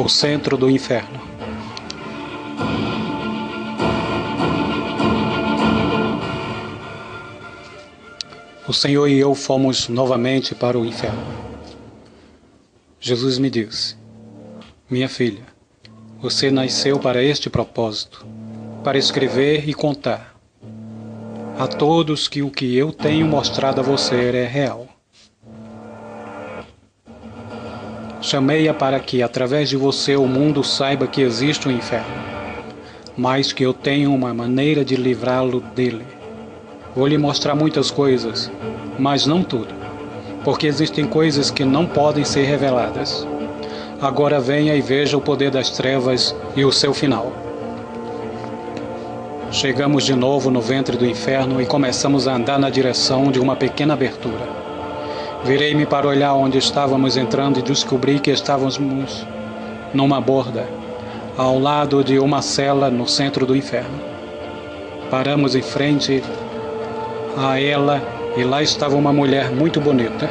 o centro do inferno. O Senhor e eu fomos novamente para o inferno. Jesus me disse: minha filha, você nasceu para este propósito, para escrever e contar a todos que o que eu tenho mostrado a você é real. Chamei-a para que, através de você, o mundo saiba que existe um inferno, mas que eu tenho uma maneira de livrá-lo dele. Vou lhe mostrar muitas coisas, mas não tudo, porque existem coisas que não podem ser reveladas. Agora venha e veja o poder das trevas e o seu final. Chegamos de novo no ventre do inferno e começamos a andar na direção de uma pequena abertura. Virei-me para olhar onde estávamos entrando e descobri que estávamos numa borda, ao lado de uma cela no centro do inferno. Paramos em frente a ela e lá estava uma mulher muito bonita.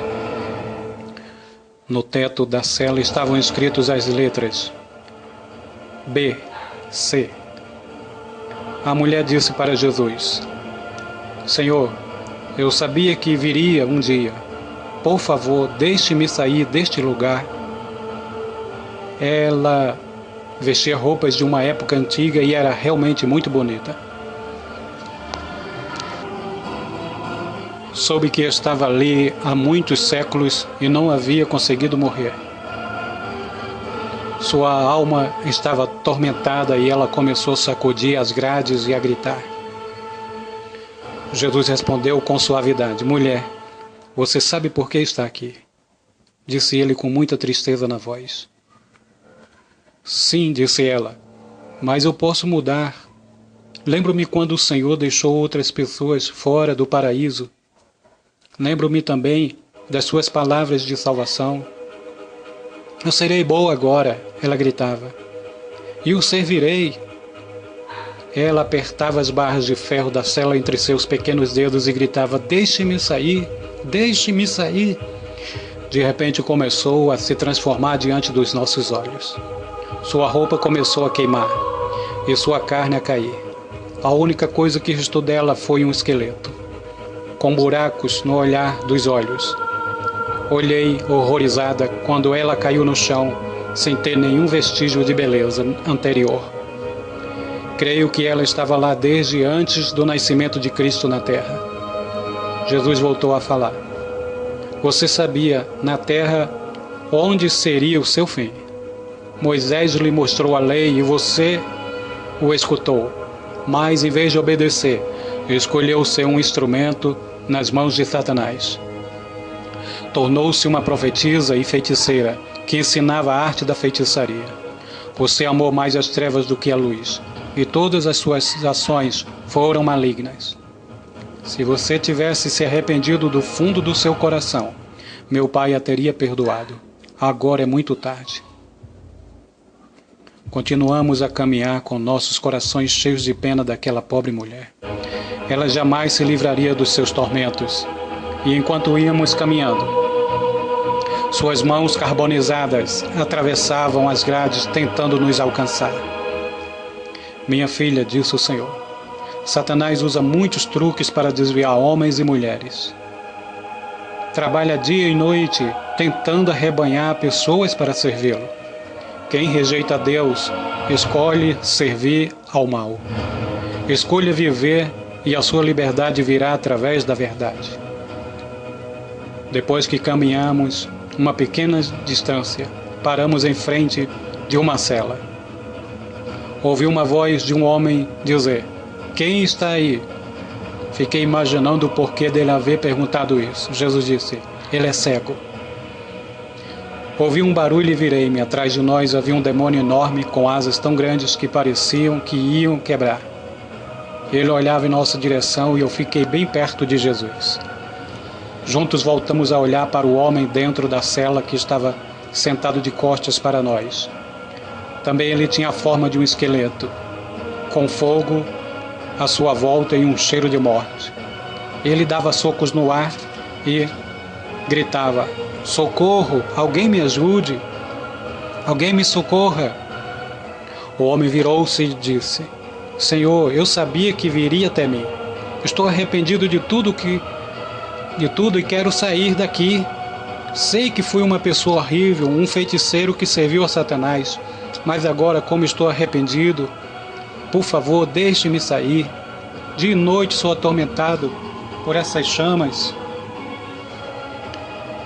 No teto da cela estavam escritas as letras B, C. A mulher disse para Jesus: Senhor, eu sabia que viria um dia. Por favor, deixe-me sair deste lugar. Ela vestia roupas de uma época antiga e era realmente muito bonita. Soube que estava ali há muitos séculos e não havia conseguido morrer. Sua alma estava atormentada e ela começou a sacudir as grades e a gritar. Jesus respondeu com suavidade: mulher, você sabe por que está aqui? Disse ele com muita tristeza na voz. Sim, disse ela, mas eu posso mudar. Lembro-me quando o Senhor deixou outras pessoas fora do paraíso. Lembro-me também das suas palavras de salvação. Eu serei boa agora, ela gritava, e o servirei. Ela apertava as barras de ferro da cela entre seus pequenos dedos e gritava: deixe-me sair, deixe-me sair. De repente começou a se transformar diante dos nossos olhos. Sua roupa começou a queimar e sua carne a cair. A única coisa que restou dela foi um esqueleto, com buracos no olhar dos olhos. Olhei horrorizada quando ela caiu no chão, sem ter nenhum vestígio de beleza anterior. Creio que ela estava lá desde antes do nascimento de Cristo na terra. Jesus voltou a falar. Você sabia, na terra, onde seria o seu fim. Moisés lhe mostrou a lei e você o escutou, mas em vez de obedecer, escolheu ser um instrumento nas mãos de Satanás. Tornou-se uma profetisa e feiticeira que ensinava a arte da feitiçaria. Você amou mais as trevas do que a luz, e todas as suas ações foram malignas. Se você tivesse se arrependido do fundo do seu coração, meu Pai a teria perdoado. Agora é muito tarde. Continuamos a caminhar com nossos corações cheios de pena daquela pobre mulher. Ela jamais se livraria dos seus tormentos. E enquanto íamos caminhando, suas mãos carbonizadas atravessavam as grades tentando nos alcançar. Minha filha, disse o Senhor, Satanás usa muitos truques para desviar homens e mulheres. Trabalha dia e noite tentando arrebanhar pessoas para servi-lo. Quem rejeita Deus, escolhe servir ao mal. Escolha viver e a sua liberdade virá através da verdade. Depois que caminhamos uma pequena distância, paramos em frente de uma cela. Ouvi uma voz de um homem dizer: quem está aí? Fiquei imaginando o porquê dele haver perguntado isso. Jesus disse: ele é cego. Ouvi um barulho e virei-me. Atrás de nós havia um demônio enorme com asas tão grandes que pareciam que iam quebrar. Ele olhava em nossa direção e eu fiquei bem perto de Jesus. Juntos voltamos a olhar para o homem dentro da cela que estava sentado de costas para nós. Também ele tinha a forma de um esqueleto, com fogo à sua volta e um cheiro de morte. Ele dava socos no ar e gritava: socorro, alguém me ajude! Alguém me socorra! O homem virou-se e disse: Senhor, eu sabia que viria até mim. Estou arrependido de tudo e quero sair daqui. Sei que fui uma pessoa horrível, um feiticeiro que serviu a Satanás, mas agora, como estou arrependido, por favor, deixe-me sair. Dia e noite sou atormentado por essas chamas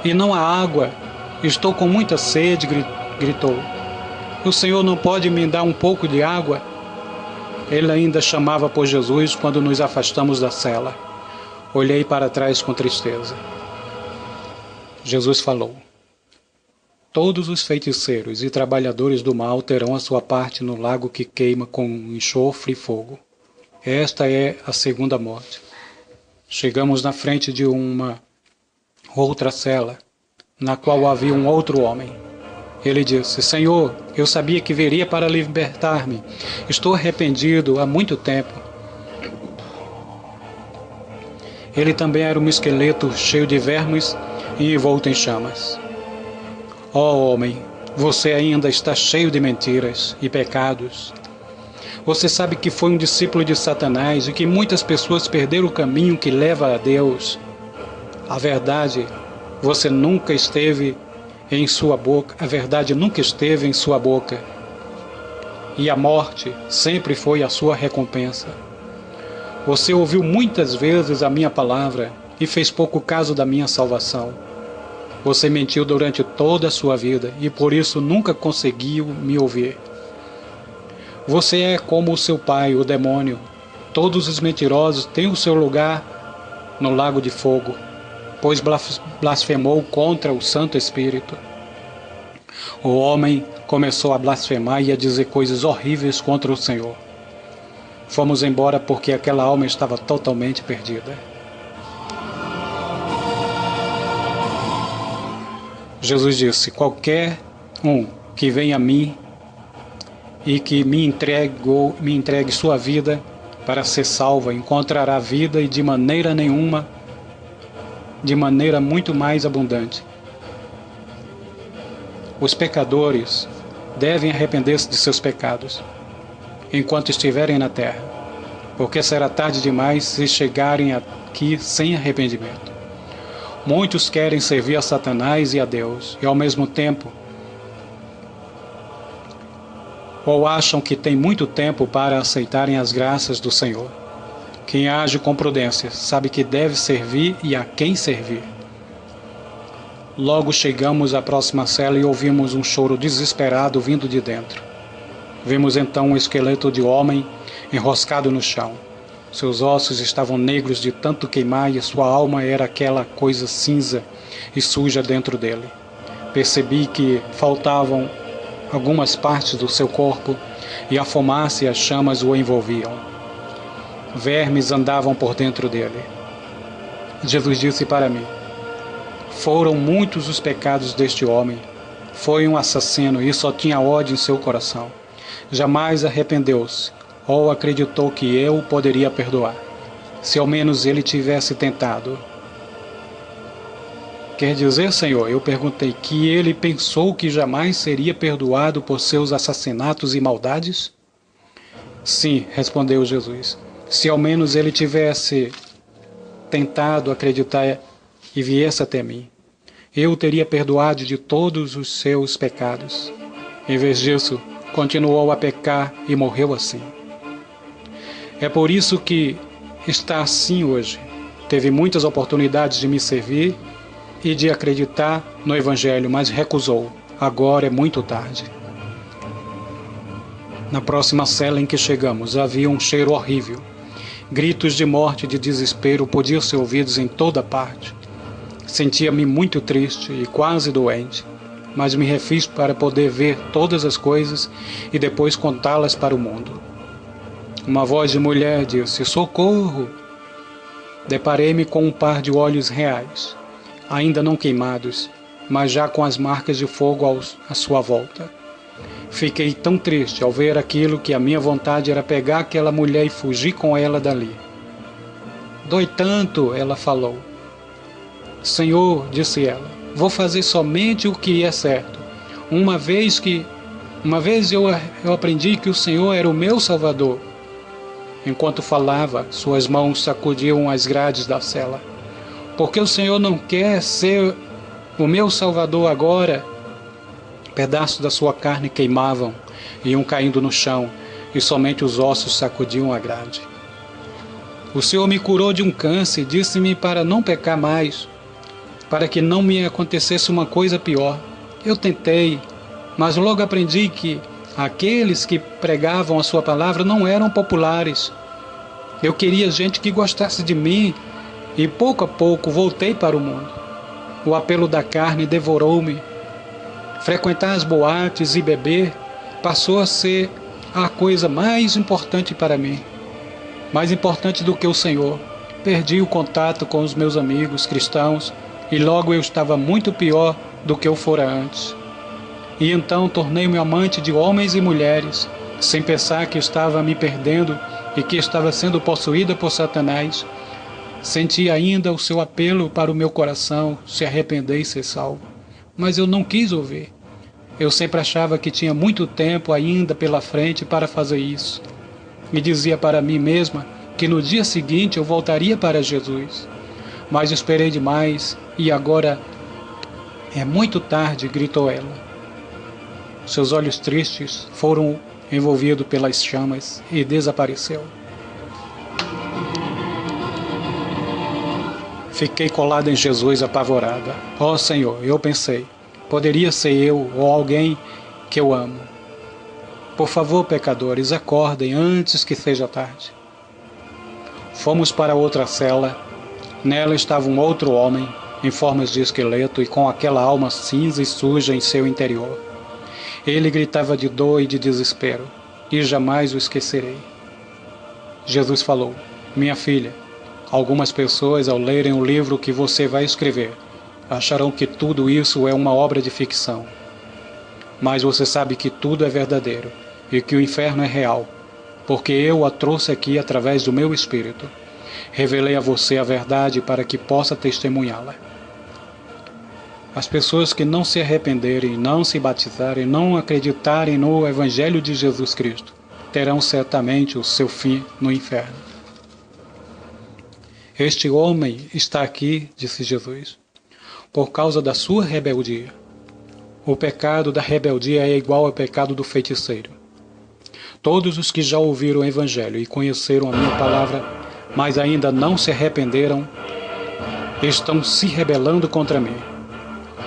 e não há água. Estou com muita sede, gritou. O Senhor não pode me dar um pouco de água? Ele ainda chamava por Jesus quando nos afastamos da cela. Olhei para trás com tristeza. Jesus falou: Todos os feiticeiros e trabalhadores do mal terão a sua parte no lago que queima com enxofre e fogo. Esta é a segunda morte. Chegamos na frente de uma outra cela, na qual havia um outro homem. Ele disse: Senhor, eu sabia que viria para libertar-me. Estou arrependido há muito tempo. Ele também era um esqueleto cheio de vermes e envolto em chamas. Ó homem, você ainda está cheio de mentiras e pecados. Você sabe que foi um discípulo de Satanás e que muitas pessoas perderam o caminho que leva a Deus. A verdade, você nunca esteve em sua boca. A verdade nunca esteve em sua boca. E a morte sempre foi a sua recompensa. Você ouviu muitas vezes a minha palavra e fez pouco caso da minha salvação. Você mentiu durante toda a sua vida e por isso nunca conseguiu me ouvir. Você é como o seu pai, o demônio. Todos os mentirosos têm o seu lugar no lago de fogo, pois blasfemou contra o Santo Espírito. O homem começou a blasfemar e a dizer coisas horríveis contra o Senhor. Fomos embora porque aquela alma estava totalmente perdida. Jesus disse: Qualquer um que venha a mim e que me entregue sua vida para ser salva, encontrará vida e de maneira muito mais abundante. Os pecadores devem arrepender-se de seus pecados enquanto estiverem na terra, porque será tarde demais se chegarem aqui sem arrependimento. Muitos querem servir a Satanás e a Deus, e ao mesmo tempo ou acham que têm muito tempo para aceitarem as graças do Senhor. Quem age com prudência sabe que deve servir e a quem servir. Logo chegamos à próxima cela e ouvimos um choro desesperado vindo de dentro. Vimos então um esqueleto de homem enroscado no chão. Seus ossos estavam negros de tanto queimar e sua alma era aquela coisa cinza e suja dentro dele. Percebi que faltavam algumas partes do seu corpo e a fumaça e as chamas o envolviam. Vermes andavam por dentro dele. Jesus disse para mim: Foram muitos os pecados deste homem. Foi um assassino e só tinha ódio em seu coração. Jamais arrependeu-se ou acreditou que eu poderia perdoar. Se ao menos ele tivesse tentado. Quer dizer, Senhor, eu perguntei, que ele pensou que jamais seria perdoado por seus assassinatos e maldades? Sim, respondeu Jesus. Se ao menos ele tivesse tentado acreditar e viesse até mim, eu o teria perdoado de todos os seus pecados. Em vez disso, continuou a pecar e morreu assim. É por isso que está assim hoje. Teve muitas oportunidades de me servir e de acreditar no Evangelho, mas recusou. Agora é muito tarde. Na próxima cela em que chegamos, havia um cheiro horrível. Gritos de morte e de desespero podiam ser ouvidos em toda parte. Sentia-me muito triste e quase doente, mas me refiz para poder ver todas as coisas e depois contá-las para o mundo. Uma voz de mulher disse: Socorro! Deparei-me com um par de olhos reais, ainda não queimados, mas já com as marcas de fogo à sua volta. Fiquei tão triste ao ver aquilo que a minha vontade era pegar aquela mulher e fugir com ela dali. Dói tanto, ela falou. Senhor, disse ela, vou fazer somente o que é certo. Uma vez eu aprendi que o Senhor era o meu Salvador. Enquanto falava, suas mãos sacudiam as grades da cela. Porque o Senhor não quer ser o meu Salvador agora? Pedaços da sua carne queimavam, iam caindo no chão, e somente os ossos sacudiam a grade. O Senhor me curou de um câncer, disse-me para não pecar mais, para que não me acontecesse uma coisa pior. Eu tentei, mas logo aprendi que aqueles que pregavam a sua palavra não eram populares. Eu queria gente que gostasse de mim, e pouco a pouco voltei para o mundo. O apelo da carne devorou-me. Frequentar as boates e beber passou a ser a coisa mais importante para mim. Mais importante do que o Senhor. Perdi o contato com os meus amigos cristãos e logo eu estava muito pior do que eu fora antes. E então tornei-me amante de homens e mulheres, sem pensar que estava me perdendo e que estava sendo possuída por Satanás. Senti ainda o seu apelo para o meu coração, se arrepender e ser salvo. Mas eu não quis ouvir. Eu sempre achava que tinha muito tempo ainda pela frente para fazer isso. Me dizia para mim mesma que no dia seguinte eu voltaria para Jesus. Mas esperei demais e agora é muito tarde, gritou ela. Seus olhos tristes foram envolvidos pelas chamas e desapareceu. Fiquei colada em Jesus apavorada. Ó Senhor, eu pensei, poderia ser eu ou alguém que eu amo. Por favor, pecadores, acordem antes que seja tarde. Fomos para outra cela. Nela estava um outro homem, em formas de esqueleto e com aquela alma cinza e suja em seu interior. Ele gritava de dor e de desespero, e jamais o esquecerei. Jesus falou: minha filha, algumas pessoas, ao lerem o livro que você vai escrever, acharão que tudo isso é uma obra de ficção. Mas você sabe que tudo é verdadeiro e que o inferno é real, porque eu a trouxe aqui através do meu Espírito. Revelei a você a verdade para que possa testemunhá-la. As pessoas que não se arrependerem, não se batizarem, não acreditarem no Evangelho de Jesus Cristo, terão certamente o seu fim no inferno. Este homem está aqui, disse Jesus, por causa da sua rebeldia. O pecado da rebeldia é igual ao pecado do feiticeiro. Todos os que já ouviram o Evangelho e conheceram a minha palavra, mas ainda não se arrependeram, estão se rebelando contra mim.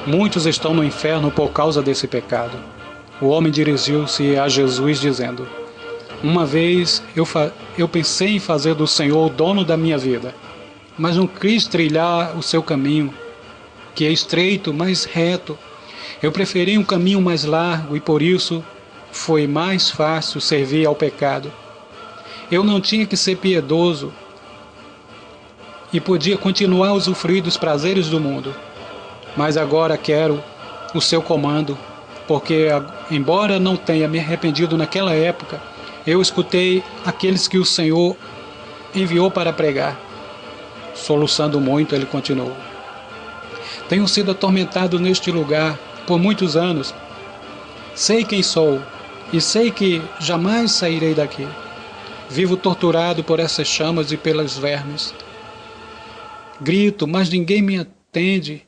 Muitos estão no inferno por causa desse pecado. O homem dirigiu-se a Jesus dizendo: uma vez eu pensei em fazer do Senhor o dono da minha vida, mas não quis trilhar o seu caminho, que é estreito, mas reto. Eu preferi um caminho mais largo e por isso foi mais fácil servir ao pecado. Eu não tinha que ser piedoso e podia continuar a usufruir dos prazeres do mundo. Mas agora quero o seu comando, porque, embora não tenha me arrependido naquela época, eu escutei aqueles que o Senhor enviou para pregar. Soluçando muito, ele continuou: tenho sido atormentado neste lugar por muitos anos. Sei quem sou e sei que jamais sairei daqui. Vivo torturado por essas chamas e pelas vermes. Grito, mas ninguém me atende.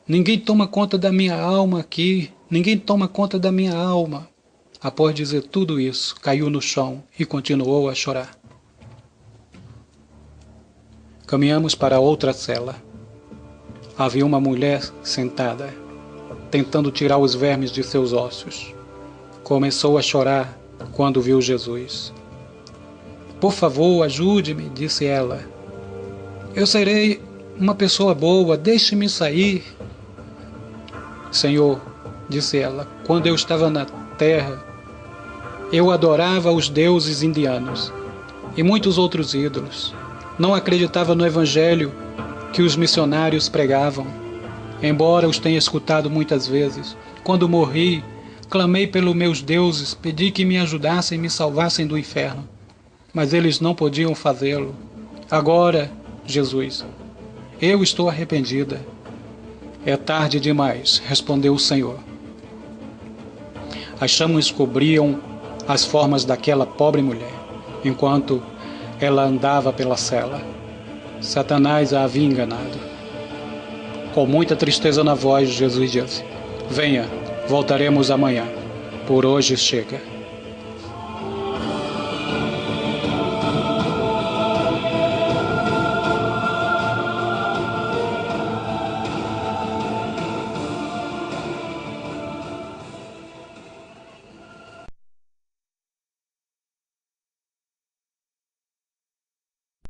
Ninguém toma conta da minha alma aqui. Ninguém toma conta da minha alma. Após dizer tudo isso, caiu no chão e continuou a chorar. Caminhamos para outra cela. Havia uma mulher sentada, tentando tirar os vermes de seus ossos. Começou a chorar quando viu Jesus. Por favor, ajude-me, disse ela. Eu serei uma pessoa boa, deixe-me sair. Senhor, disse ela, quando eu estava na terra, eu adorava os deuses indianos e muitos outros ídolos. Não acreditava no Evangelho que os missionários pregavam, embora os tenha escutado muitas vezes. Quando morri, clamei pelos meus deuses, pedi que me ajudassem e me salvassem do inferno, mas eles não podiam fazê-lo. Agora, Jesus, eu estou arrependida. É tarde demais, respondeu o Senhor. As chamas cobriam as formas daquela pobre mulher, enquanto ela andava pela cela. Satanás a havia enganado. Com muita tristeza na voz, Jesus disse: Venha, voltaremos amanhã. Por hoje chega.